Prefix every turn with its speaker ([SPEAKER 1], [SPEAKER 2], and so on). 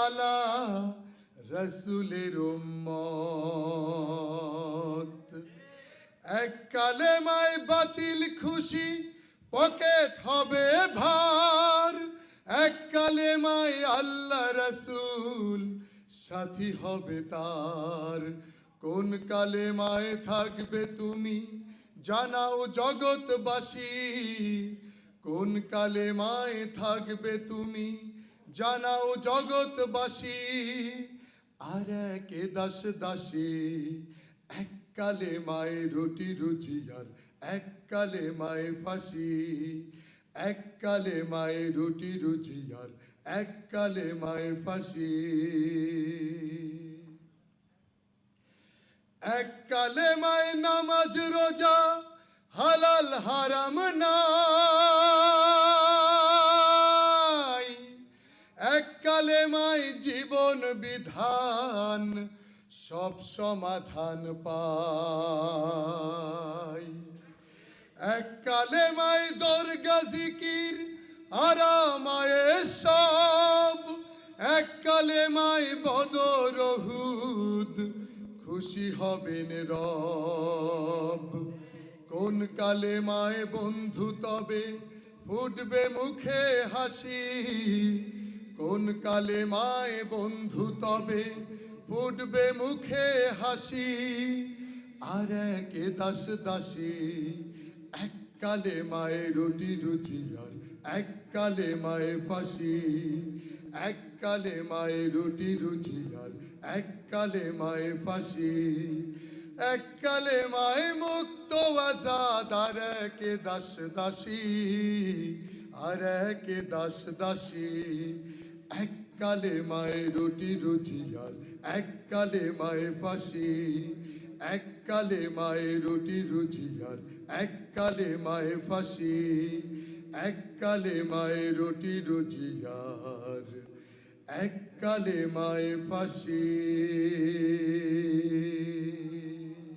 [SPEAKER 1] আলা রসুলের উম্মত। এক কালেমায় বাতিল খুশি পকেট হবে ভার, এক কালেমায় আল্লাহ রসুল সাথী হবে তার। কোন কালেমায় থাকবে তুমি জানাও জগৎবাসী, কোন কালেমায় থাকবে তুমি জানাও জগৎবাসী। আর এক দাস দাসী, এক কালেমায় রুটি রুজি আর এক কালেমায় ফাঁসি, এক কালেমায় রুটি রুজি আর এক কালেমায় ফাঁসি। এক কালেমায় নামাজ রোজা হালাল হারাম নাই, এক কালেমায় জীবন বিধান সব সমাধান পায়। এক কালেমায় দরগা জিকির আরামায়ে সব, এক কালেমায় বদর উহুদ খুশি হবেন রব। কোন কালেমায় বন্ধু তবে ফুটবে মুখে হাসি, কোন কালেমায় বন্ধু তবে ফুটবে মুখে হাসি। আর এক দাস দাসী, এক কালেমায় রুটি রুজি আর এক কালেমায় ফাঁসি, এক কালেমায় রুটি রুজি আর এক কালেমায় ফাঁসি। এক কালেমায় মুক্ত আজাদ আর এক দাস দাসী, আর এক দাস দাসী। এক কালেমায় রুটি রুজি আর এক কালেমায় ফাঁসি, এক কালেমায় রুটি রুজি আর এক কালেমায় ফাঁসি, এক কালেমায় রুটি রুজি আর এক কালেমায় ফাঁসি।